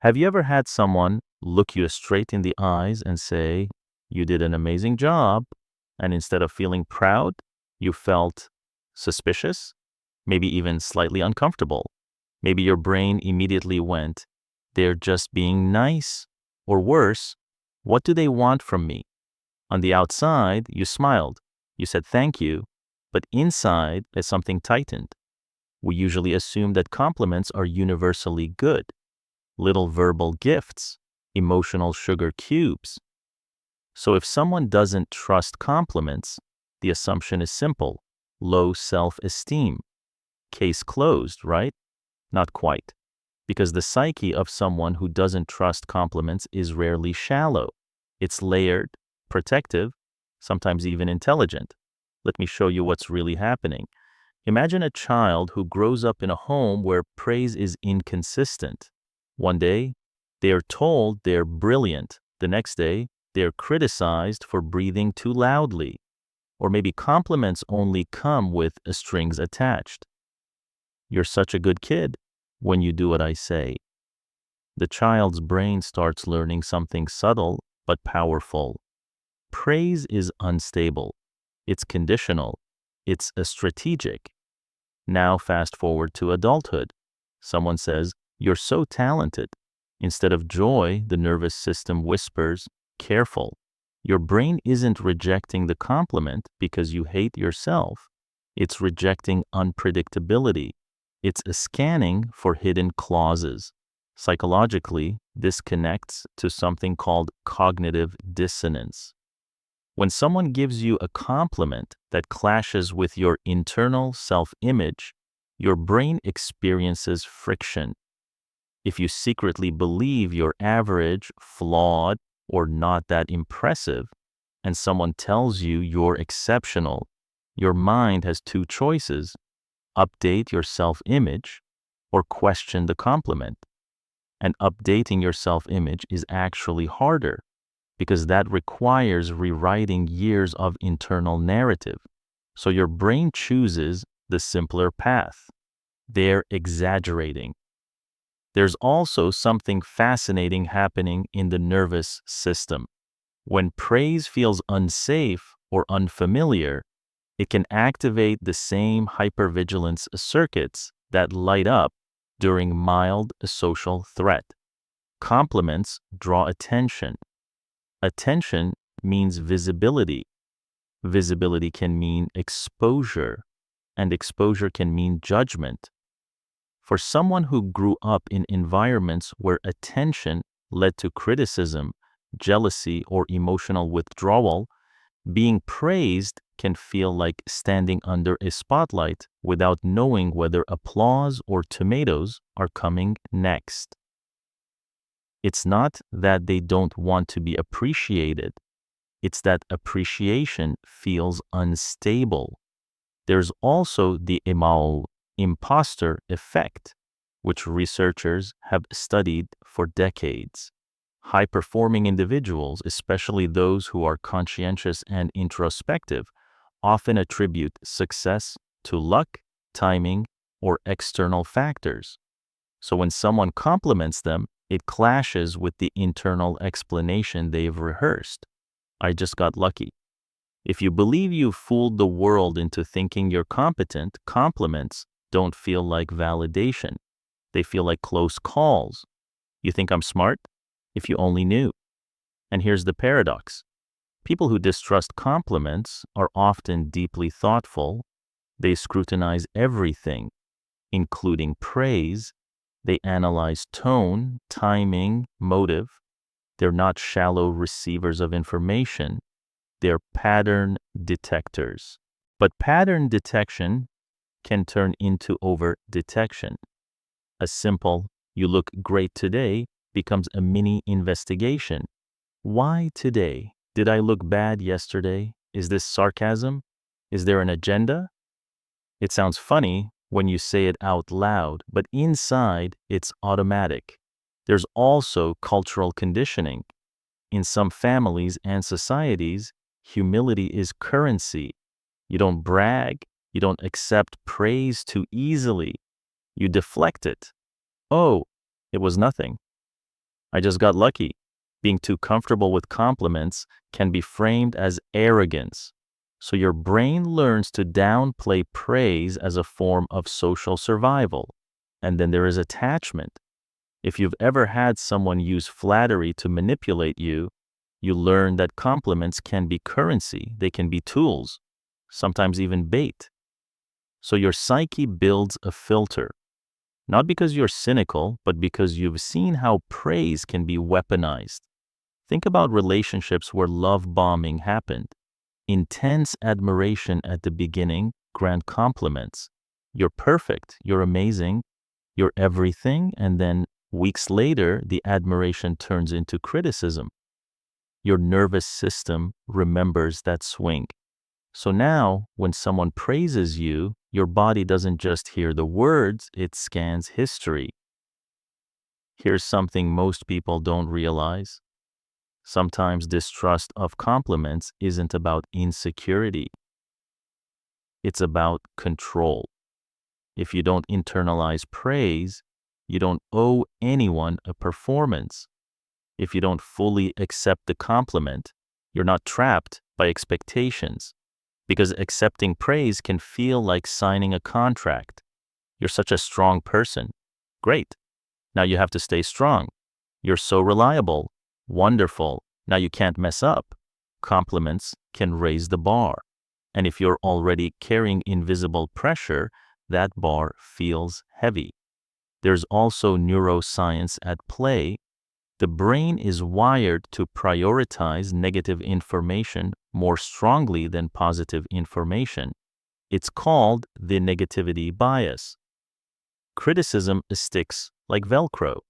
Have you ever had someone look you straight in the eyes and say, "You did an amazing job," and instead of feeling proud, you felt suspicious, maybe even slightly uncomfortable? Maybe your brain immediately went, "They're just being nice." Or worse, "What do they want from me?" On the outside, you smiled, you said thank you, but inside, as something tightened. We usually assume that compliments are universally good, little verbal gifts, emotional sugar cubes. So if someone doesn't trust compliments, the assumption is simple: low self-esteem. Case closed, right? Not quite. Because the psyche of someone who doesn't trust compliments is rarely shallow. It's layered, protective, sometimes even intelligent. Let me show you what's really happening. Imagine a child who grows up in a home where praise is inconsistent. One day, they are told they're brilliant. The next day, they're criticized for breathing too loudly. Or maybe compliments only come with strings attached. "You're such a good kid when you do what I say." The child's brain starts learning something subtle but powerful. Praise is unstable. It's conditional. It's a strategic. Now fast forward to adulthood. Someone says, "You're so talented." Instead of joy, the nervous system whispers, "Careful." Your brain isn't rejecting the compliment because you hate yourself. It's rejecting unpredictability. It's a scanning for hidden clauses. Psychologically, this connects to something called cognitive dissonance. When someone gives you a compliment that clashes with your internal self-image, your brain experiences friction. If you secretly believe you're average, flawed, or not that impressive, and someone tells you you're exceptional, your mind has two choices: update your self-image or question the compliment. And updating your self-image is actually harder because that requires rewriting years of internal narrative. So your brain chooses the simpler path. They're exaggerating. There's also something fascinating happening in the nervous system. When praise feels unsafe or unfamiliar, it can activate the same hypervigilance circuits that light up during mild social threat. Compliments draw attention. Attention means visibility. Visibility can mean exposure, and exposure can mean judgment. For someone who grew up in environments where attention led to criticism, jealousy, or emotional withdrawal, being praised can feel like standing under a spotlight without knowing whether applause or tomatoes are coming next. It's not that they don't want to be appreciated. It's that appreciation feels unstable. There's also the impostor effect, which researchers have studied for decades. High-performing individuals, especially those who are conscientious and introspective, often attribute success to luck, timing, or external factors. So when someone compliments them, it clashes with the internal explanation they've rehearsed. "I just got lucky." If you believe you fooled the world into thinking you're competent, compliments don't feel like validation. They feel like close calls. "You think I'm smart? If you only knew." And here's the paradox. People who distrust compliments are often deeply thoughtful. They scrutinize everything, including praise. They analyze tone, timing, motive. They're not shallow receivers of information. They're pattern detectors. But pattern detection can turn into over-detection. A simple, "You look great today," becomes a mini investigation. Why today? Did I look bad yesterday? Is this sarcasm? Is there an agenda? It sounds funny when you say it out loud, but inside it's automatic. There's also cultural conditioning. In some families and societies, humility is currency. You don't brag. You don't accept praise too easily. You deflect it. "Oh, it was nothing." I just got lucky. Being too comfortable with compliments can be framed as arrogance. So your brain learns to downplay praise as a form of social survival. And then there is attachment. If you've ever had someone use flattery to manipulate you, you learn that compliments can be currency, they can be tools, sometimes even bait. So your psyche builds a filter, not because you're cynical, but because you've seen how praise can be weaponized. Think about relationships where love bombing happened. Intense admiration at the beginning, grand compliments. You're perfect, you're amazing, you're everything, and then weeks later, the admiration turns into criticism. Your nervous system remembers that swing. So now, when someone praises you, your body doesn't just hear the words, it scans history. Here's something most people don't realize. Sometimes distrust of compliments isn't about insecurity. It's about control. If you don't internalize praise, you don't owe anyone a performance. If you don't fully accept the compliment, you're not trapped by expectations. Because accepting praise can feel like signing a contract. You're such a strong person. Great. Now you have to stay strong. You're so reliable. Wonderful. Now you can't mess up. Compliments can raise the bar. And if you're already carrying invisible pressure, that bar feels heavy. There's also neuroscience at play. The brain is wired to prioritize negative information more strongly than positive information. It's called the negativity bias. Criticism sticks like Velcro.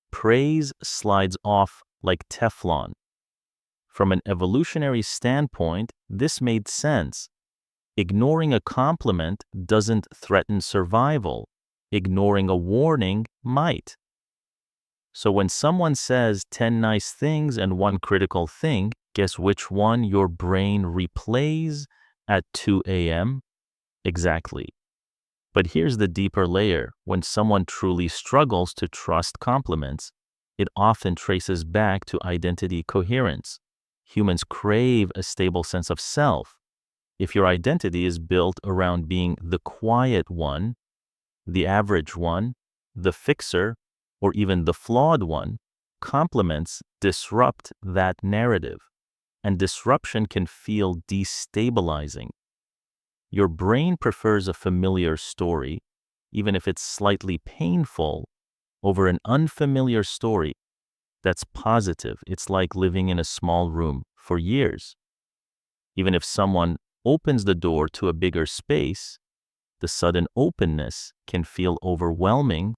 Praise slides off like Teflon. From an evolutionary standpoint, this made sense. Ignoring a compliment doesn't threaten survival. Ignoring a warning might. So when someone says 10 nice things and one critical thing, guess which one your brain replays at 2 a.m.? Exactly. But here's the deeper layer. When someone truly struggles to trust compliments, it often traces back to identity coherence. Humans crave a stable sense of self. If your identity is built around being the quiet one, the average one, the fixer, or even the flawed one, compliments disrupt that narrative, and disruption can feel destabilizing. Your brain prefers a familiar story, even if it's slightly painful, over an unfamiliar story that's positive. It's like living in a small room for years. Even if someone opens the door to a bigger space, the sudden openness can feel overwhelming.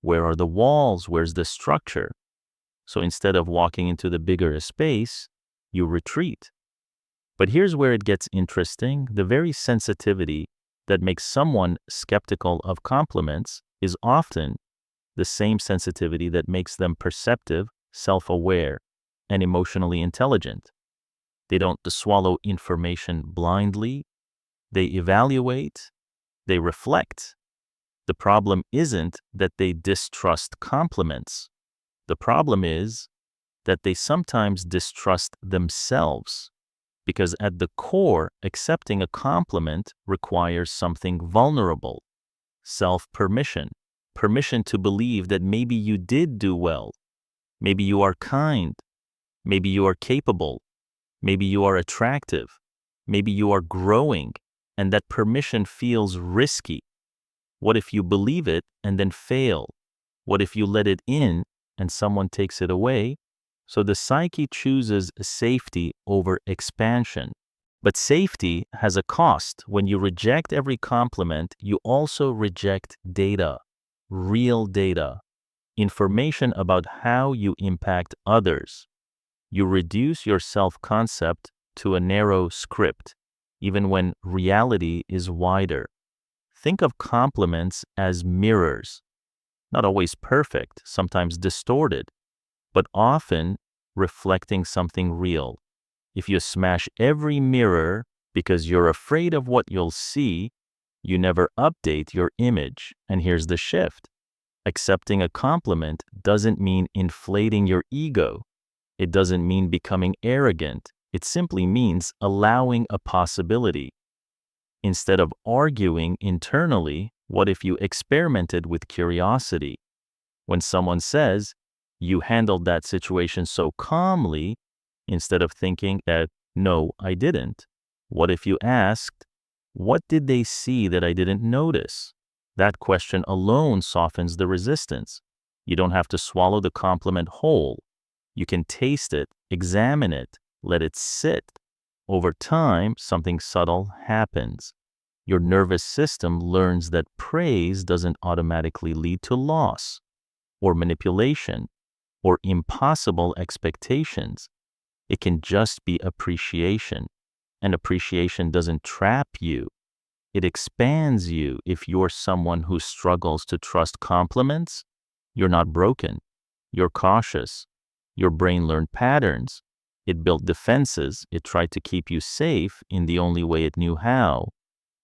Where are the walls? Where's the structure? So instead of walking into the bigger space, you retreat. But here's where it gets interesting. The very sensitivity that makes someone skeptical of compliments is often the same sensitivity that makes them perceptive, self-aware, and emotionally intelligent. They don't swallow information blindly. They evaluate. They reflect. The problem isn't that they distrust compliments. The problem is that they sometimes distrust themselves, because at the core, accepting a compliment requires something vulnerable: self-permission, permission to believe that maybe you did do well, maybe you are kind, maybe you are capable, maybe you are attractive, maybe you are growing, and that permission feels risky. What if you believe it and then fail? What if you let it in and someone takes it away? So the psyche chooses safety over expansion. But safety has a cost. When you reject every compliment, you also reject data, real data, information about how you impact others. You reduce your self-concept to a narrow script, even when reality is wider. Think of compliments as mirrors, not always perfect, sometimes distorted, but often reflecting something real. If you smash every mirror because you're afraid of what you'll see, you never update your image. And here's the shift. Accepting a compliment doesn't mean inflating your ego. It doesn't mean becoming arrogant. It simply means allowing a possibility. Instead of arguing internally, what if you experimented with curiosity? When someone says, "You handled that situation so calmly," instead of thinking that, "No, I didn't," what if you asked, "What did they see that I didn't notice?" That question alone softens the resistance. You don't have to swallow the compliment whole. You can taste it, examine it, let it sit. Over time, something subtle happens. Your nervous system learns that praise doesn't automatically lead to loss, or manipulation, or impossible expectations. It can just be appreciation. And appreciation doesn't trap you. It expands you. If you're someone who struggles to trust compliments, you're not broken. You're cautious. Your brain learned patterns. It built defenses. It tried to keep you safe in the only way it knew how.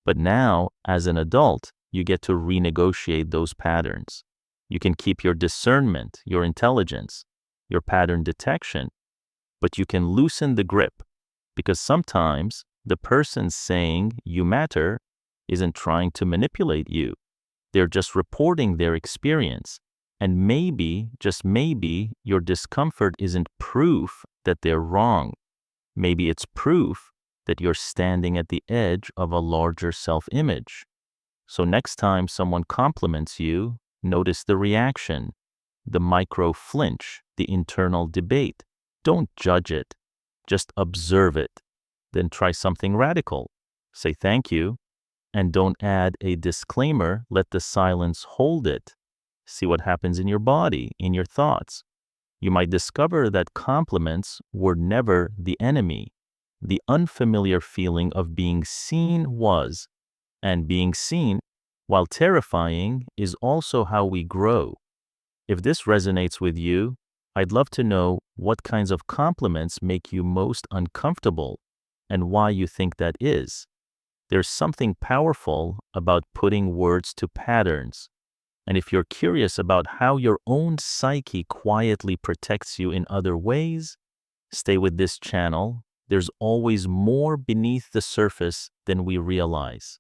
But now, as an adult, you get to renegotiate those patterns. You can keep your discernment, your intelligence, your pattern detection, but you can loosen the grip, because sometimes the person saying you matter isn't trying to manipulate you. They're just reporting their experience. And maybe, just maybe, your discomfort isn't proof that they're wrong. Maybe it's proof that you're standing at the edge of a larger self-image. So next time someone compliments you, notice the reaction, the micro flinch, the internal debate. Don't judge it. Just observe it. Then try something radical. Say thank you, and don't add a disclaimer. Let the silence hold it. See what happens in your body, in your thoughts. You might discover that compliments were never the enemy. The unfamiliar feeling of being seen was, and being seen, while terrifying, is also how we grow. If this resonates with you, I'd love to know what kinds of compliments make you most uncomfortable and why you think that is. There's something powerful about putting words to patterns. And if you're curious about how your own psyche quietly protects you in other ways, stay with this channel. There's always more beneath the surface than we realize.